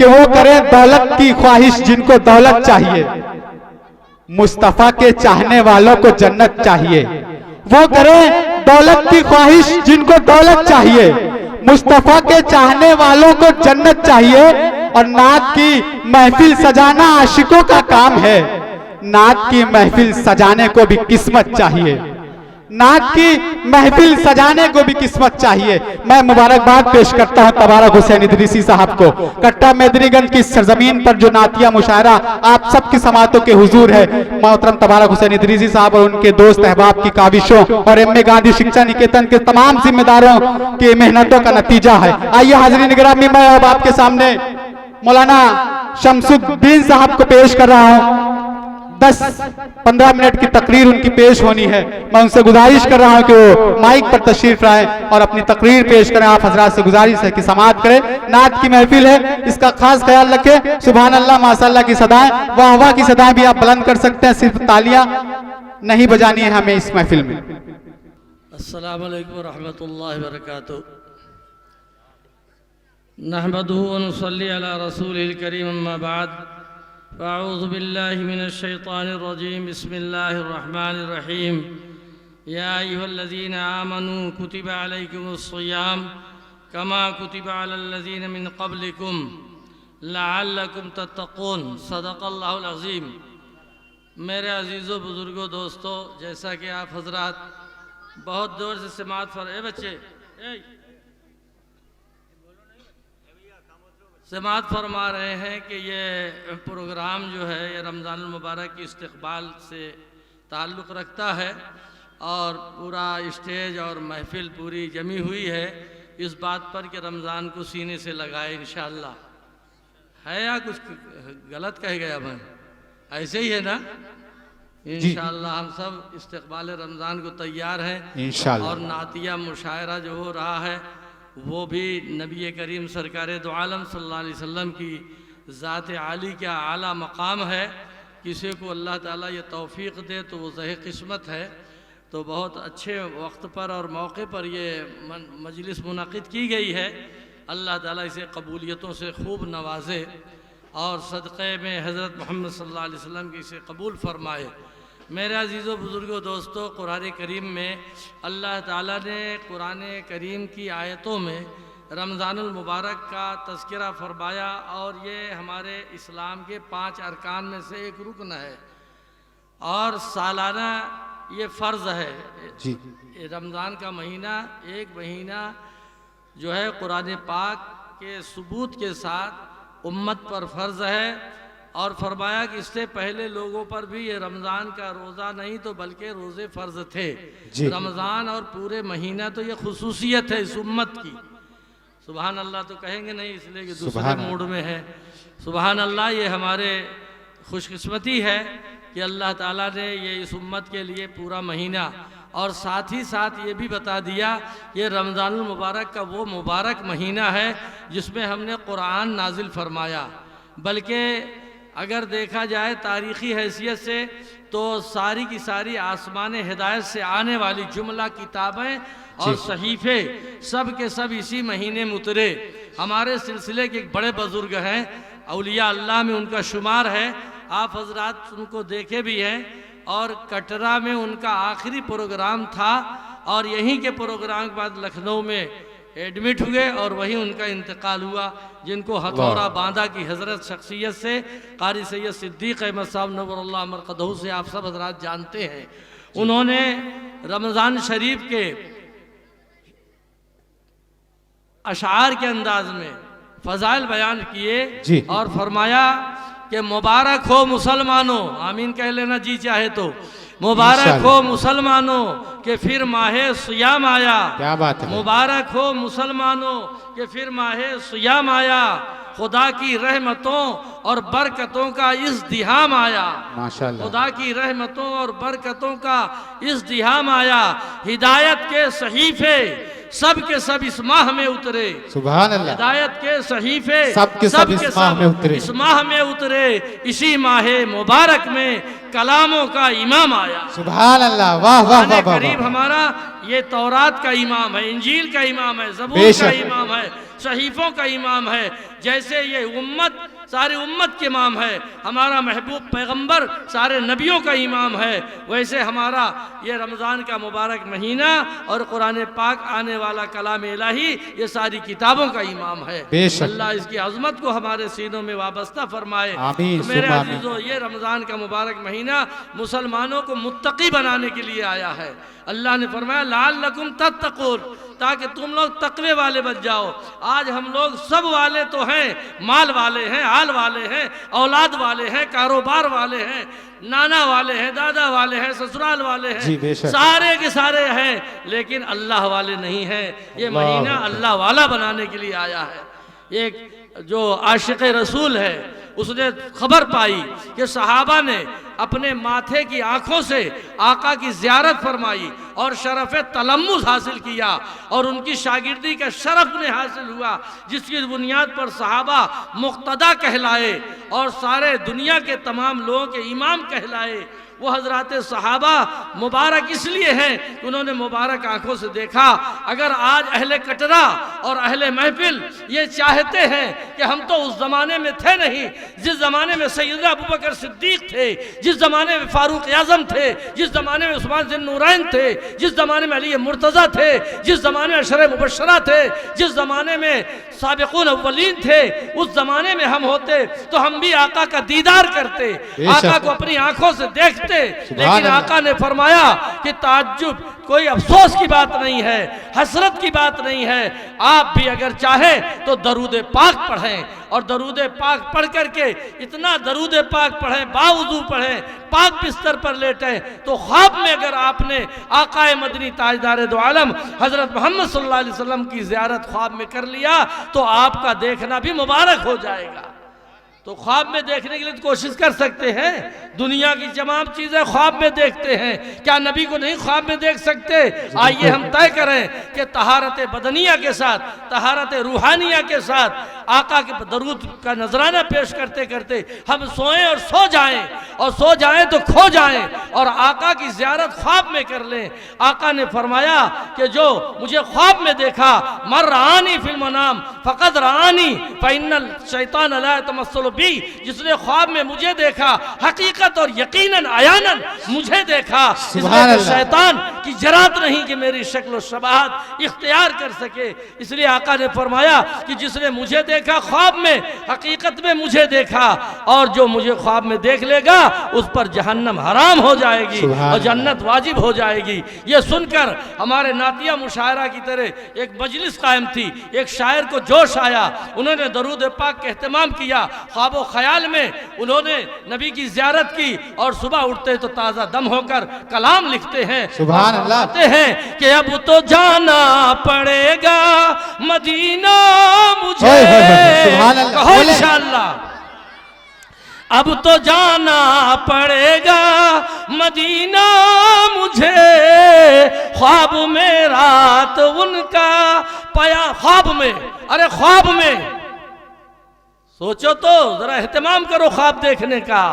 कि वो करें दौलत की ख्वाहिश जिनको दौलत चाहिए, मुस्तफा के चाहने वालों को जन्नत चाहिए। वो करें दौलत की ख्वाहिश जिनको दौलत चाहिए, मुस्तफा के चाहने वालों को जन्नत चाहिए। और नात की महफिल सजाना आशिकों का काम है, नात की महफिल सजाने को भी किस्मत चाहिए, नात की महफिल सजाने को भी किस्मत चाहिए। मैं मुबारकबाद पेश करता हूं तबारक हुसैन इदरीसी साहब को। कट्टा मेदनीगंज की सरजमीन पर जो नातिया मुशायरा आप सबकी समातों के हुजूर है, मोहतरम तबारक हुसैन इदरीसी साहब और उनके दोस्त अहबाब की काविशों और एम.ए. गांधी शिक्षा निकेतन के तमाम जिम्मेदारों की मेहनतों का नतीजा है। आइए हाज़रीन गिरामी, मैं अब आपके सामने मौलाना शमसुद्दीन साहब को पेश कर रहा हूं। 10-15 मिनट की तकरीर उनकी पेश होनी है। मैं उनसे गुजारिश कर रहा हूं कि वो माइक पर तशरीफ लाएं और अपनी तकरीर पेश करें। आप हजरात से गुजारिश है कि समाअत करें। नात की महफिल है, इसका खास ख्याल रखें। सुभान अल्लाह माशाअल्लाह की सदाएं, वाह वाह की सदाएं भी आप बुलंद कर सकते हैं, सिर्फ तालियां नहीं बजानी है हमें इस महफिल में। अस्सलामु अलैकुम व रहमतुल्लाहि व बरकातुहू। नहमदुहु व नुसल्ली अला रसूलिल करीम, अम्मा बाद, फ़अऊज़ु बिल्लाहि मिनश शैतानिर रजीम, बिस्मिल्लाहिर रहमानिर रहीम। या अय्युहल्लज़ीना आमनू कुतिबा अलैकुमुस सियाम कमा कुतिबा अलल्लज़ीना मिन क़ब्लिकुम लअल्लकुम तत्तक़ून। सदक़ल्लाहुल अज़ीम। मेरे अज़ीज़ों, बुज़ुर्गों, दोस्तों, जैसा कि आप हज़रात बहुत जोर से समाअत बच्चे समाअत फरमा रहे हैं कि ये प्रोग्राम जो है ये रमज़ानुल मुबारक की इस्तक़बाल से ताल्लुक़ रखता है और पूरा स्टेज और महफिल पूरी जमी हुई है इस बात पर कि रमज़ान को सीने से लगाए इंशाअल्लाह। है या कुछ गलत कह गया मैं? ऐसे ही है ना? इंशाअल्लाह हम सब इस्तक़बाल रमज़ान को तैयार हैं इंशाअल्लाह। और नातिया मुशायरा जो हो रहा है वो भी नबी करीम सरकार दो आलम सल्लल्लाहु अलैहि वसल्लम की ज़ात आली का आला मकाम है। किसी को अल्लाह ताला ये तौफ़ीक़ दे तो वो ज़हे किस्मत है। तो बहुत अच्छे वक्त पर और मौके पर ये मजलिस मुनक़िद की गई है। अल्लाह ताला इसे कबूलियतों से खूब नवाजे और सदक़े में हज़रत मोहम्मद सल्लल्लाहु अलैहि वसल्लम की इसे कबूल फ़रमाए। मेरे अज़ीज़ों, बुज़ुर्गों, दोस्तों, कुरान करीम में अल्लाह ताला ने कुरान करीम की आयतों में रमज़ानुल मुबारक का तज़किरा फरमाया और ये हमारे इस्लाम के 5 अरकान में से एक रुकन है और सालाना ये फ़र्ज़ है जी। रमज़ान का महीना एक महीना जो है कुरान पाक के सबूत के साथ उम्मत पर फ़र्ज़ है और फरमाया कि इससे पहले लोगों पर भी ये रमज़ान का रोज़ा नहीं तो बल्कि रोज़े फ़र्ज़ थे। रमज़ान और पूरे महीना तो ये खुसूसियत है इस उम्मत की। सुभान अल्लाह तो कहेंगे नहीं इसलिए कि दूसरे मूड में है। सुभान अल्लाह, ये हमारे खुशकिस्मती है कि अल्लाह ताला ने ये इस उम्मत के लिए पूरा महीना और साथ ही साथ ये भी बता दिया ये रमज़ानुल मुबारक का वो मुबारक महीना है जिसमें हमने कुरान नाजिल फरमाया। बल्कि अगर देखा जाए तारीख़ी हैसियत से तो सारी की सारी आसमान हिदायत से आने वाली जुमला किताबें और सहीफ़े सब के सब इसी महीने में उतरे। हमारे सिलसिले के एक बड़े बुज़ुर्ग हैं, औलिया अल्लाह में उनका शुमार है। आप हजरात उनको देखे भी हैं और कटरा में उनका आखिरी प्रोग्राम था और यहीं के प्रोग्राम के बाद लखनऊ में एडमिट हुए और वहीं उनका इंतकाल हुआ। जिनको हथौड़ा बांधा की हज़रत शख्सियत से क़ारी सैयद सिद्दीक़ अहमद साहब नव्वरल्लाहु मरक़दहू से आप सब हज़रात जानते हैं। उन्होंने रमज़ान शरीफ के अशार के अंदाज में फ़ज़ाइल बयान किए और फरमाया कि मुबारक हो मुसलमानों, आमीन कह लेना जी चाहे तो। मुबारक हो मुसलमानों कि फिर माहे सियाम आया। क्या बात है। मुबारक हो मुसलमानों कि फिर माहे सियाम आया। खुदा की रहमतों और बरकतों का इज़्दिहाम आया। माशाअल्लाह। खुदा की रहमतों और बरकतों का इज़्दिहाम आया। हिदायत के सहीफ़े सब के सब इस माह में उतरे। सुभान अल्लाह। हिदायत के सहीफ़े सब के सब इस माह में उतरे। इस माह में उतरे। इसी माहे मुबारक में कलामों का इमाम आया। सुभान अल्लाह। वाह वाह वाह। करीब हमारा ये तौरात का इमाम है, इंजील का इमाम है, ज़बूर का इमाम है, सहीफ़ों का इमाम है। जैसे ये उम्मत सारी उम्मत के इमाम है, हमारा महबूब पैगंबर सारे नबियों का इमाम है, वैसे हमारा ये रमज़ान का मुबारक महीना और कुरान पाक आने वाला कलाम इलाही ये सारी किताबों का इमाम है। अल्लाह इसकी अज़मत को हमारे सीनों में वाबस्ता फरमाए। तो मेरे अज़ीज़ों, ये रमज़ान का मुबारक महीना मुसलमानों को मुत्तकी बनाने के लिए आया है। अल्लाह ने फरमाया लअल्लकुम तत्तकून, ताकि तुम लोग तकवे वाले बन जाओ। आज हम लोग सब वाले तो हैं, माल वाले हैं, हाल वाले हैं, औलाद वाले हैं, कारोबार वाले हैं, नाना वाले हैं, दादा वाले हैं, ससुराल वाले हैं, सारे के सारे हैं, लेकिन अल्लाह वाले नहीं हैं। ये महीना अल्लाह वाला बनाने के लिए आया है। एक जो आशिक़ रसूल है उसने खबर पाई कि सहाबा ने अपने माथे की आंखों से आका की ज़ियारत फरमाई और शरफ़ तलम्मुस हासिल किया और उनकी शागिर्दी का शरफ उन्हें हासिल हुआ, जिसकी बुनियाद पर सहाबा मुक्तदा कहलाए और सारे दुनिया के तमाम लोगों के इमाम कहलाए। वो हजरात सहाबा मुबारक इसलिए हैं कि उन्होंने मुबारक आंखों से देखा। अगर आज अहले कटरा और अहले महफिल ये चाहते हैं कि हम तो उस ज़माने में थे नहीं, जिस ज़माने में सैयदना अबू बकर सिद्दीक थे, जिस ज़माने में फारूक आज़म थे, जिस ज़माने में उस्मान ज़ुन्नूरैन थे, जिस ज़माने में अली मुर्तज़ा थे, जिस ज़माने में अशरे मुबश्शरा थे, जिस ज़माने में साबिक़ून अव्वलीन थे, उस ज़माने में हम होते तो हम भी आका का दीदार करते, आका को अपनी आंखों से देखते। लेकिन आका ने फरमाया कि ताज्जुब कोई अफसोस की बात नहीं है, हसरत की बात नहीं है। आप भी अगर चाहें तो दरूद पाक पढ़ें और दरूद पाक पढ़ करके इतना दरूद पाक पढ़ें, बावुज़ू पढ़ें, पाक बिस्तर पर लेटें, तो ख्वाब में अगर आपने आकाए मदनी ताजदार दो आलम हजरत मोहम्मद सल्लल्लाहु अलैहि वसल्लम की ज़ियारत ख्वाब में कर लिया तो आपका देखना भी मुबारक हो जाएगा। तो ख्वाब में देखने के लिए तो कोशिश कर सकते हैं, दुनिया की तमाम चीज़ें ख्वाब में देखते हैं, क्या नबी को नहीं ख्वाब में देख सकते? आइए हम तय करें कि तहारत बदनिया के साथ, तहारत रूहानिया के साथ आका के दरूद का नजराना पेश करते करते हम सोएं और सो जाएं, और सो जाएं तो खो जाएं और आका की ज़ियारत ख्वाब में कर लें। आका ने फरमाया कि जो मुझे ख्वाब में देखा, मर रानी फिल मनाम फ़क़द रानी फ़इन्नल शैतान ला यतमस्सलु भी, जिसने ख्वाब में मुझे देखा, हकीकत और यकीनन आयानन मुझे देखा, इसलिए शैतान की जरात नहीं कि मेरी शक्ल शबाहत इख्तियार कर सके। इसलिए आका ने फरमाया कि जिसने मुझे देखा ख्वाब में, हकीकत में मुझे देखा, और जो मुझे ख्वाब में देख लेगा उस पर जहन्नम हराम हो जाएगी और जन्नत वाजिब हो जाएगी। ये सुनकर हमारे नातिया मुशायरा की तरह एक मजलिस कायम थी, एक शायर को जोश आया, उन्होंने दरूद पाक का एहतमाम किया, ख्वाबो ख्याल में उन्होंने नबी की ज़ियारत की और सुबह उठते तो ताज़ा दम होकर कलाम लिखते हैं, सुभान अल्लाह, कहते हैं कि अब तो जाना पड़ेगा मदीना मुझे, कहो इंशाअल्लाह, अब तो जाना पड़ेगा मदीना मुझे, ख्वाब में रात उनका पाया, ख्वाब में, अरे ख्वाब में सोचो तो जरा एहतमाम करो ख्वाब देखने का,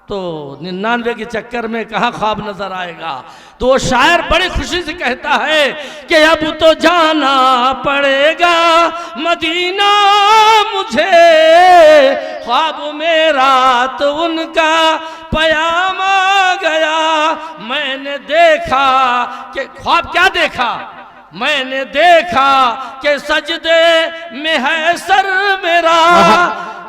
तो 99 के चक्कर में कहाँ ख्वाब नजर आएगा। तो वो शायर बड़ी खुशी से कहता है कि अब तो जाना पड़ेगा मदीना मुझे, ख्वाब में रात उनका पयाम आ गया, मैंने देखा कि ख्वाब क्या देखा, मैंने देखा कि सजदे में है सर मेरा,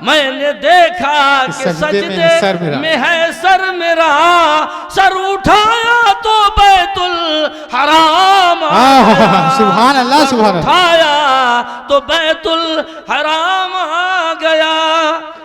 मैंने देखा कि सजदे में है सर मेरा, सर उठाया तो बैतुल हराम सुभान अल्लाह, सुभान अल्लाह, उठाया तो बैतुल हराम आ गया।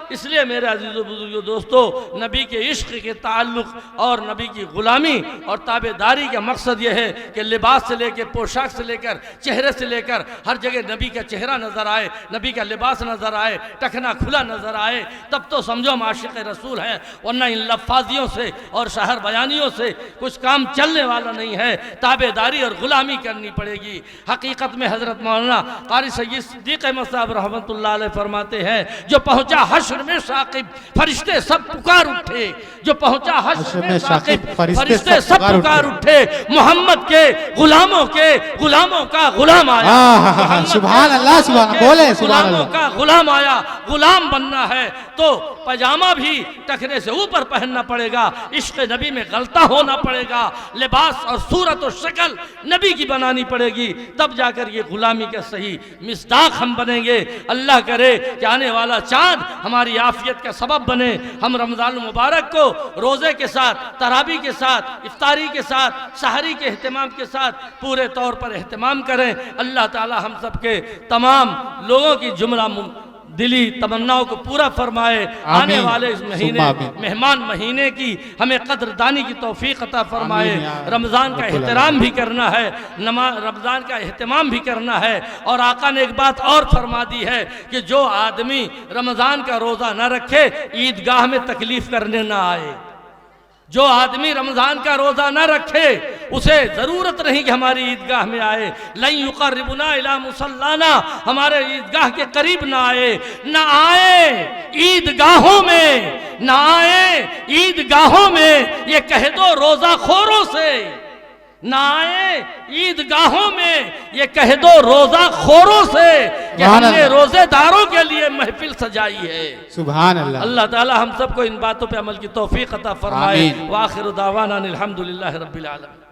इसलिए मेरे अजीज़ों बुजुर्गों दोस्तों, नबी के इश्क के ताल्लुक़ और नबी की ग़ुलामी और ताबेदारी का मकसद यह है कि लिबास से लेकर, पोशाक से लेकर, चेहरे से लेकर हर जगह नबी का चेहरा नज़र आए, नबी का लिबास नज़र आए, टखना खुला नज़र आए, तब तो समझो हम आशिक़ रसूल हैं, वरना इन लफ़ाजियों से और शहर बयानियों से कुछ काम चलने वाला नहीं है। ताबेदारी और ग़ुलामी करनी पड़ेगी। हकीकत में हज़रत मौलाना क़ारी सय्यद सिद्दीक़ अहमद साहब रहमतुल्लाह अलैह फरमाते हैं, जो पहुँचा हश्र हश्र में शाकिब फरिश्ते सब पुकार उठे, जो पहुंचा हश्र में शाकिब फरिश्ते सब पुकार उठे, मोहम्मद के गुलामों का गुलाम आया। सुभान अल्लाह, सुभान बोले, सुभान गुलामों अल्लाह। का गुलाम आया। गुलाम बनना है तो पजामा भी टखने से ऊपर पहनना पड़ेगा, इश्क नबी में गलता होना पड़ेगा, लिबास और सूरत और शक्ल नबी की बनानी पड़ेगी, तब जाकर ये गुलामी का सही मिस्दाक हम बनेंगे। अल्लाह करे कि आने वाला चांद हमारी आफियत का सबब बने। हम रमज़ान मुबारक को रोज़े के साथ, तरावी के साथ, इफ्तारी के साथ, सहरी के अहतमाम के साथ पूरे तौर पर अहतमाम करें। अल्लाह ताला हम सबके तमाम लोगों की जुमला दिली तमन्नाओं को पूरा फरमाए। आने वाले इस महीने, मेहमान महीने की हमें कदरदानी की तौफीक अता फरमाए। रमज़ान का एहतराम भी करना है, रमज़ान का एहतमाम भी करना है। और आका ने एक बात और फरमा दी है कि जो आदमी रमज़ान का रोज़ा न रखे ईदगाह में तकलीफ करने ना आए। जो आदमी रमज़ान का रोज़ा न रखे उसे ज़रूरत नहीं कि हमारी ईदगाह में आए। लन युक़र्रिबुना इला मुसल्लाना, हमारे ईदगाह के करीब ना आए, ना आए ईदगाहों में, ना आए ईदगाहों में। ये कह दो रोज़ा खोरों से, ना आए ईदगाहों में, ये कह दो रोज़ा खोरों से कि हमने रोज़ेदारों के लिए महफिल सजाई है। सुभान अल्लाह। अल्लाह ताला हम सबको इन बातों पे अमल की तौफीक अता फरमाए। व आखिरु दावाना अनिल हम्दुलिल्लाहि रब्बिल आलमीन।